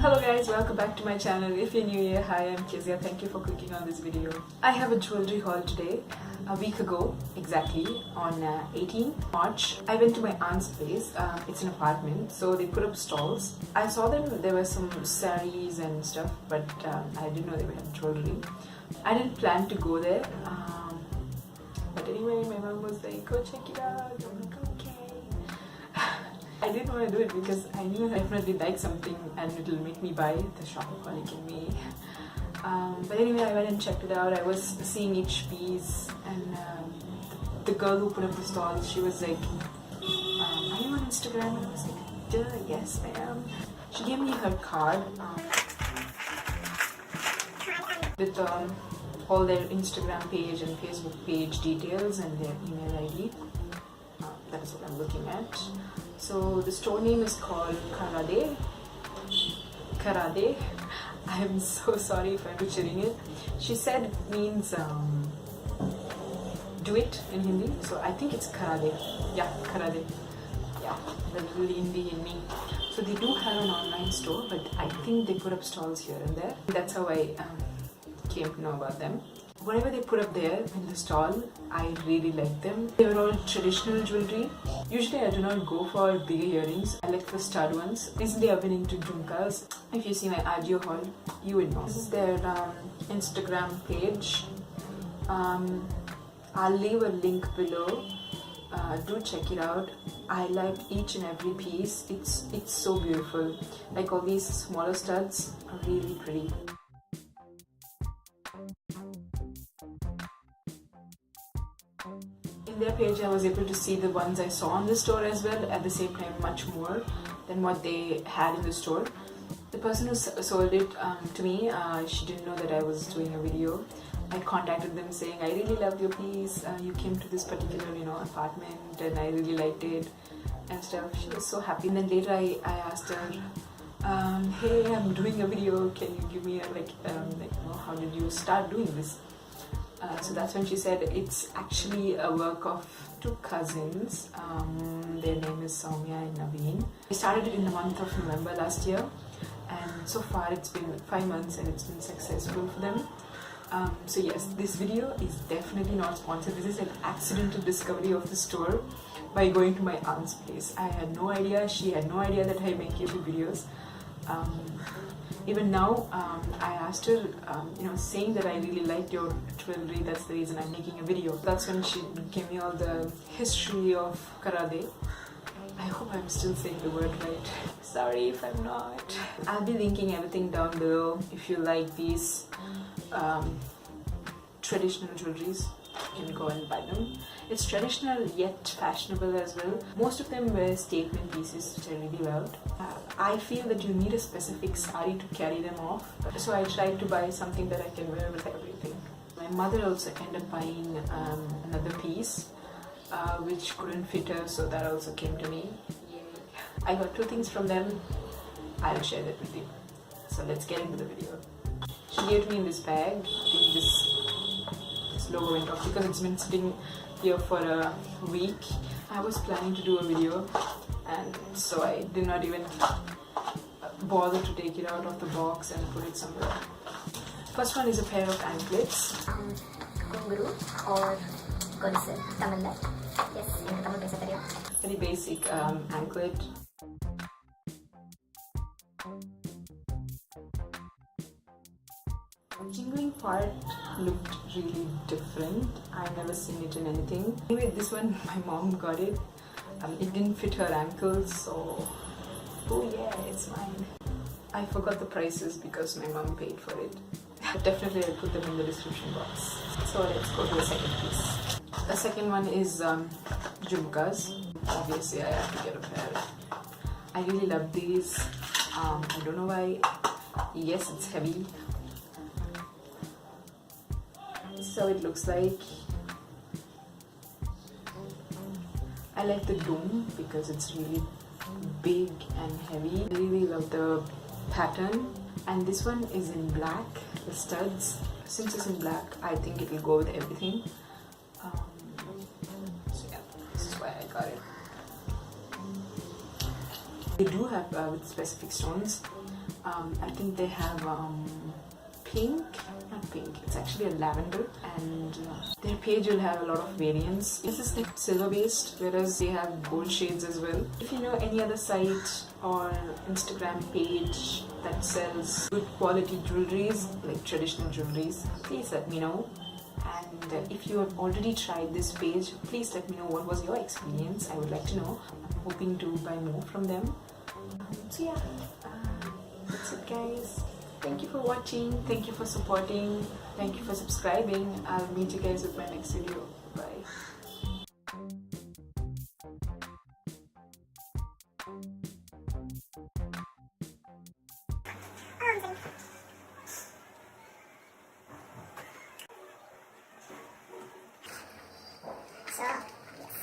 Hello guys, welcome back to my channel. If you're new here, hi, I'm Keziah. Thank you for clicking on this video. I have a jewelry haul today. A week ago, exactly, on 18 March, I went to my aunt's place. It's an apartment, so they put up stalls. I saw them, there were some saris and stuff, but I didn't know they would have jewelry. I didn't plan to go there, but anyway, my mom was like, go check it out. I'm like, okay. I didn't want to do it because I knew I definitely like something and it'll make me buy the shopaholic in me. But anyway, I went and checked it out. I was seeing each piece, and the girl who put up the stall, she was like, are you on Instagram? And I was like, duh, yes ma'am. She gave me her card with all their Instagram page and Facebook page details and their email ID. That is what I'm looking at. So the store name is called Karra. I am so sorry if I'm butchering it. She said it means do it in Hindi. So I think it's Karra. Yeah, Karra. Yeah, the little Hindi in me. So they do have an online store, but I think they put up stalls here and there. That's how I came to know about them. Whatever they put up there in the stall, I really like them. They were all traditional jewelry. Usually I do not go for bigger earrings. I like the stud ones. Recently I've been into Jumkhas. If you see my Ajio haul, you would know. This is their Instagram page. I'll leave a link below. Do check it out. I like each and every piece. It's so beautiful. Like all these smaller studs are really pretty. In their page, I was able to see the ones I saw in the store as well, at the same time much more than what they had in the store. The person who sold it to me, she didn't know that I was doing a video. I contacted them saying, I really love your piece, you came to this particular apartment and I really liked it and stuff. She was so happy. And then later I asked her, hey, I'm doing a video, can you give me a how did you start doing this? So that's when she said it's actually a work of two cousins. Their name is Sowmya and Navin. We started it in the month of November last year, and so far it's been 5 months and it's been successful for them. So yes, this video is definitely not sponsored. This is an accidental discovery of the store by going to my aunt's place. I had no idea, she had no idea that I make YouTube videos. Even now, I asked her, saying that I really liked your jewelry, that's the reason I'm making a video. That's when she gave me all the history of Karra. I hope I'm still saying the word right. Sorry if I'm not. I'll be linking everything down below. If you like these traditional jewelries, you can go and buy them. It's traditional yet fashionable as well. Most of them were statement pieces which I really loved. I feel that you need a specific sari to carry them off. So I tried to buy something that I can wear with everything. My mother also ended up buying another piece which couldn't fit her, so that also came to me. Yay. I got two things from them. I'll share that with you. So let's get into the video. She gave me in this bag. I think this logo went off because it's been sitting here for a week. I was planning to do a video, and so I did not even bother to take it out of the box and put it somewhere. First one is a pair of anklets. Kunguru or Godise, Tamil. Yes, in Tamil pesa theriyum. Very basic anklet. The jingling part looked really different. I've never seen it in anything. Anyway, this one, my mom got it. It didn't fit her ankles, so oh yeah, it's mine. I forgot the prices because my mom paid for it. But definitely I'll put them in the description box. So let's go to the second piece. The second one is Jumkhas. Obviously I have to get a pair. I really love these. I don't know why. Yes, it's heavy. This is how it looks like. I like the dome because it's really big and heavy. I really love the pattern. And this one is in black, the studs. Since it's in black, I think it will go with everything. So yeah, this is why I got it. They do have with specific stones. I think they have pink, not pink, it's actually a lavender, and their page will have a lot of variants. This is like silver based, whereas they have gold shades as well. If you know any other site or Instagram page that sells good quality jewelries, like traditional jewelries, please let me know. And if you have already tried this page, please let me know what was your experience. I would like to know. I'm hoping to buy more from them. So yeah, that's it guys. Thank you for watching, thank you for supporting, thank you for subscribing. I'll meet you guys with my next video. Bye. So, yes.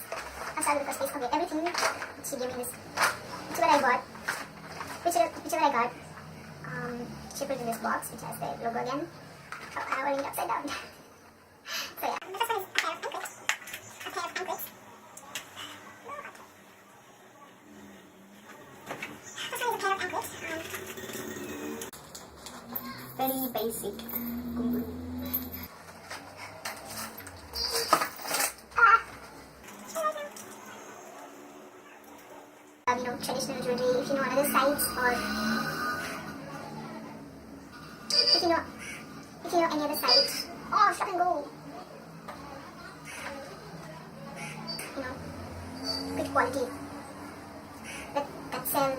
I'll start with the first piece. Okay, everything she gave me this. Whichever I got. Whichever I got. She put it in this box, which has the logo again. Oh, I'm holding it upside down. So yeah. The first one is a pair of anklets. A pair of anklets. First one is a pair of anklets. Very basic. You know, traditional jewelry, if you know another sites or if you know any other site, oh, shop and go. You know, good quality. That sells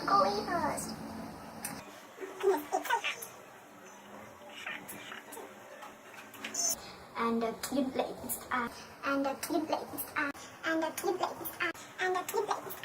go away first. And cute blades. And cute blades. And cute blades. And cute blades.